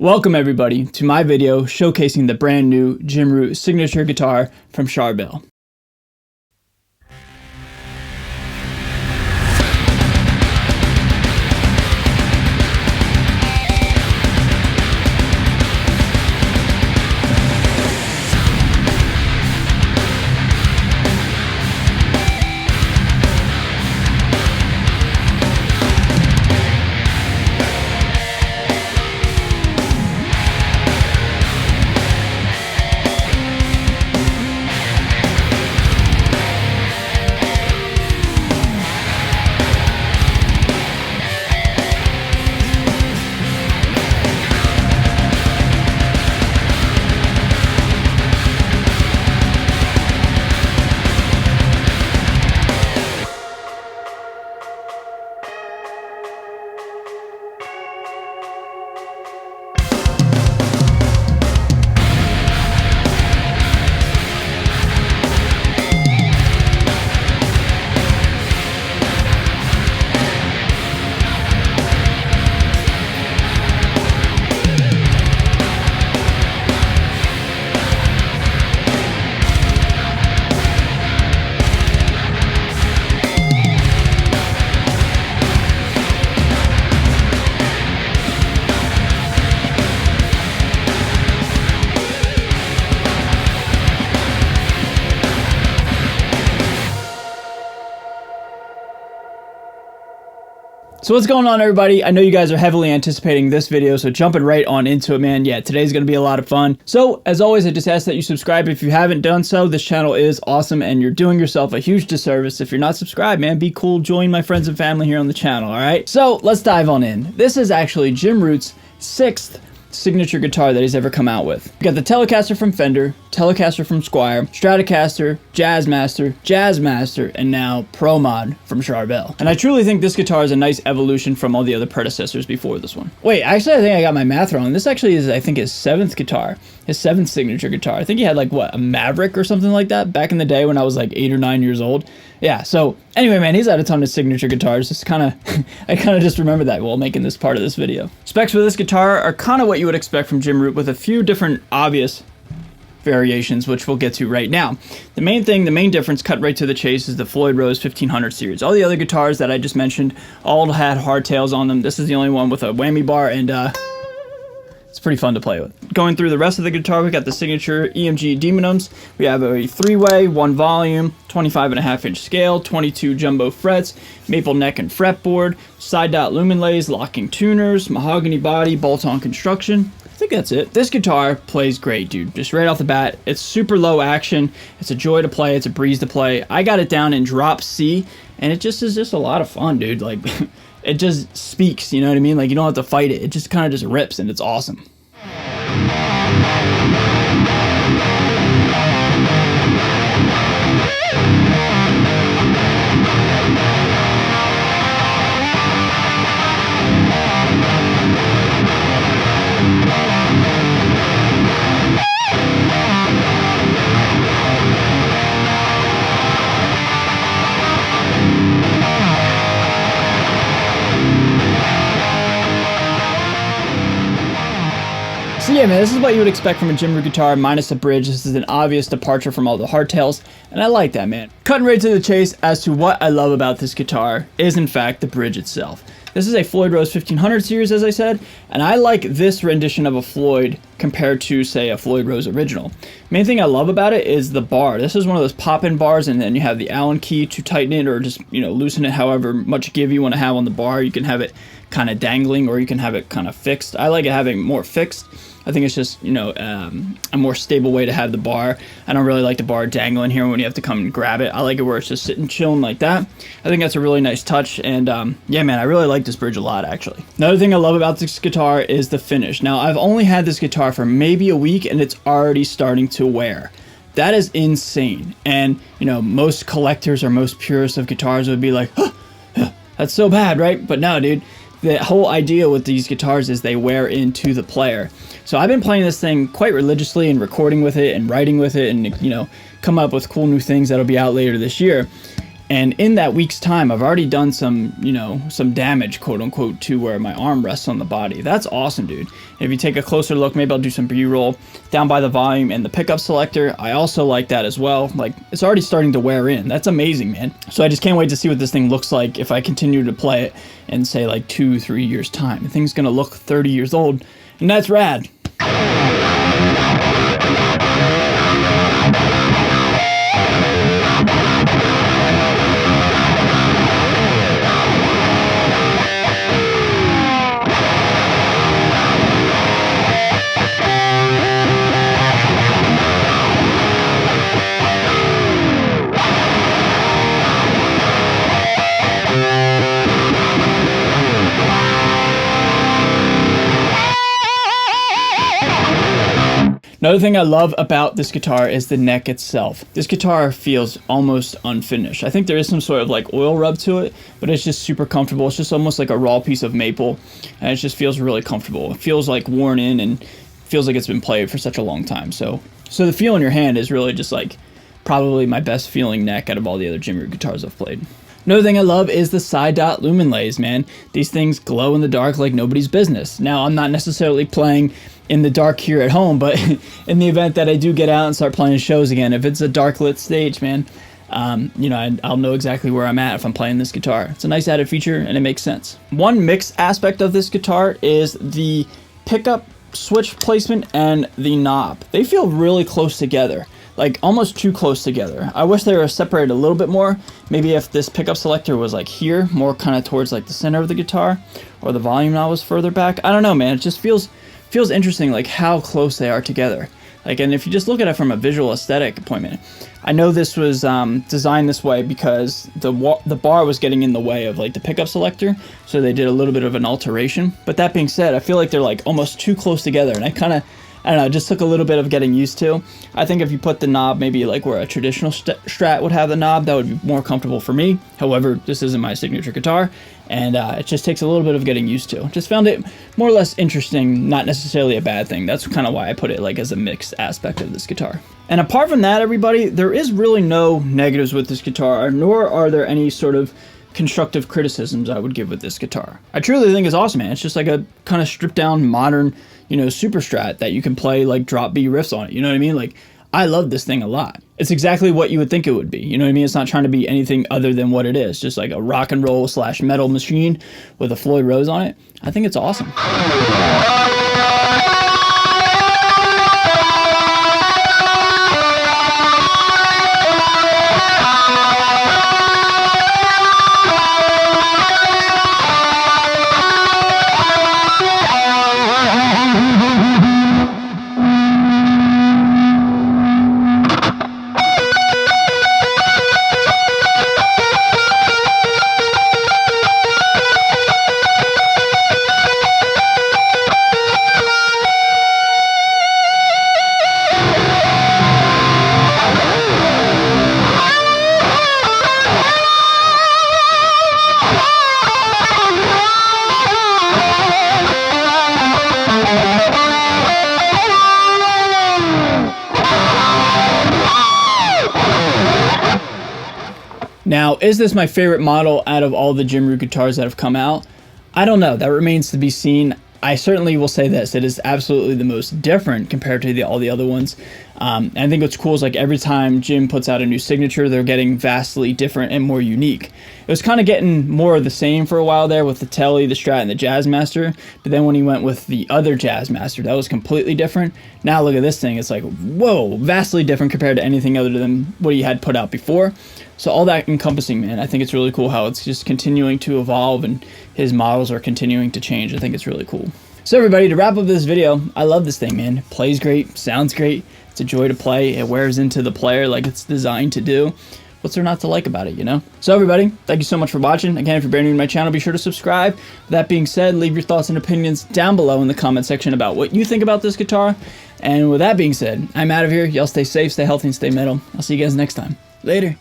Welcome everybody to my video showcasing the brand new Jim Root signature guitar from Charvel. So what's going on, everybody? I know you guys are heavily anticipating this video, so jumping right on into it, man. Yeah, today's gonna be a lot of fun. So as always, I just ask that you subscribe if you haven't done so. This channel is awesome and you're doing yourself a huge disservice if you're not subscribed, man. Be cool, join my friends and family here on the channel, all right? So let's dive on in. This is actually Jim Root's 6th signature guitar that he's ever come out with. We got the Telecaster from Fender, Telecaster from Squier, Stratocaster, Jazzmaster, and now Pro Mod from Charvel. And I truly think this guitar is a nice evolution from all the other predecessors before this one. Wait, actually I think I got my math wrong. This actually is, I think, his 7th guitar. His 7th signature guitar. I think he had like, what, a Maverick or something like that back in the day when I was like 8 or 9 years old. Yeah, so anyway, man, he's had a ton of signature guitars. Just kind of, I kind of just remembered that while making this part of this video. Specs for this guitar are kind of what you would expect from Jim Root, with a few different obvious variations, which we'll get to right now. The main difference, cut right to the chase, is the Floyd Rose 1500 series. All the other guitars that I just mentioned all had hardtails on them. This is the only one with a whammy bar, and it's pretty fun to play with. Going through the rest of the guitar, we got the signature EMG Demonums. We have a 3-way, 1 volume, 25.5-inch scale, 22 jumbo frets, maple neck and fretboard, side dot lumen lays, locking tuners, mahogany body, bolt-on construction. I think that's it. This guitar plays great, dude. Just right off the bat, it's super low action. It's a joy to play. It's a breeze to play. I got it down in drop C, and it just is just a lot of fun, dude. Like, it just speaks, you know what I mean? Like, you don't have to fight it. It just kind of just rips, and it's awesome. So yeah, man, this is what you would expect from a Jim Root guitar, minus a bridge. This is an obvious departure from all the hardtails, and I like that, man. Cutting right to the chase as to what I love about this guitar is, in fact, the bridge itself. This is a Floyd Rose 1500 series, as I said, and I like this rendition of a Floyd compared to, say, a Floyd Rose original. Main thing I love about it is the bar. This is one of those pop-in bars, and then you have the Allen key to tighten it or just, you know, loosen it however much give you want to have on the bar. You can have it kind of dangling, or you can have it kind of fixed. I like it having more fixed. I think it's just, you know, a more stable way to have the bar. I don't really like the bar dangling here when you have to come and grab it. I like it where it's just sitting chilling like that. I think that's a really nice touch, and yeah, man, I really like this bridge a lot, actually. Another thing I love about this guitar is the finish. Now, I've only had this guitar for maybe a week, and it's already starting to wear. That is insane. And, you know, most collectors or most purists of guitars would be like, huh, that's so bad, right? But no, dude. The whole idea with these guitars is they wear into the player. So I've been playing this thing quite religiously and recording with it and writing with it and, you know, come up with cool new things that'll be out later this year. And in that week's time, I've already done some, you know, some damage, quote unquote, to where my arm rests on the body. That's awesome, dude. And if you take a closer look, maybe I'll do some B-roll down by the volume and the pickup selector. I also like that as well. Like, it's already starting to wear in. That's amazing, man. So I just can't wait to see what this thing looks like if I continue to play it in, say, like 2-3 years time. The thing's gonna look 30 years old, and that's rad. Another thing I love about this guitar is the neck itself. This guitar feels almost unfinished. I think there is some sort of like oil rub to it, but it's just super comfortable. It's just almost like a raw piece of maple, and it just feels really comfortable. It feels like worn in and feels like it's been played for such a long time. So the feel in your hand is really just like probably my best feeling neck out of all the other Jim Root guitars I've played. Another thing I love is the side dot lumen lays, man. These things glow in the dark like nobody's business. Now, I'm not necessarily playing in the dark here at home, but in the event that I do get out and start playing shows again, if it's a dark lit stage, man, you know, I'll know exactly where I'm at if I'm playing this guitar. It's a nice added feature and it makes sense. One mixed aspect of this guitar is the pickup switch placement and the knob. They feel really close together, like almost too close together. I wish they were separated a little bit more. Maybe if this pickup selector was like here, more kind of towards like the center of the guitar, or the volume knob was further back. I don't know, man. It just feels interesting, like how close they are together. Like, and if you just look at it from a visual aesthetic point, I know this was designed this way because the bar was getting in the way of like the pickup selector, so they did a little bit of an alteration. But that being said, I feel like they're like almost too close together, and I don't know, it just took a little bit of getting used to. I think if you put the knob maybe like where a traditional Strat would have the knob, that would be more comfortable for me. However, this isn't my signature guitar, and it just takes a little bit of getting used to. Just found it more or less interesting, not necessarily a bad thing. That's kind of why I put it like as a mixed aspect of this guitar. And apart from that, everybody, there is really no negatives with this guitar, nor are there any sort of constructive criticisms I would give with this guitar. I truly think it's awesome, man. It's just like a kind of stripped down modern, you know, super Strat that you can play like drop B riffs on it. You know what I mean? Like, I love this thing a lot. It's exactly what you would think it would be. You know what I mean? It's not trying to be anything other than what it is. Just like a rock and roll / metal machine with a Floyd Rose on it. I think it's awesome. Now, is this my favorite model out of all the Jim Root guitars that have come out? I don't know. That remains to be seen. I certainly will say this. It is absolutely the most different compared to all the other ones. And I think what's cool is like every time Jim puts out a new signature, they're getting vastly different and more unique. It was kind of getting more of the same for a while there with the Telly, the Strat, and the Jazzmaster. But then when he went with the other Jazzmaster, that was completely different. Now look at this thing. It's like, whoa, vastly different compared to anything other than what he had put out before. So all that encompassing, man, I think it's really cool how it's just continuing to evolve and his models are continuing to change. I think it's really cool. So everybody, to wrap up this video, I love this thing, man. It plays great, sounds great. It's a joy to play. It wears into the player like it's designed to do. What's there not to like about it, you know? So everybody, thank you so much for watching. Again, if you're brand new to my channel, be sure to subscribe. With that being said, leave your thoughts and opinions down below in the comment section about what you think about this guitar. And with that being said, I'm out of here. Y'all stay safe, stay healthy, and stay metal. I'll see you guys next time. Later.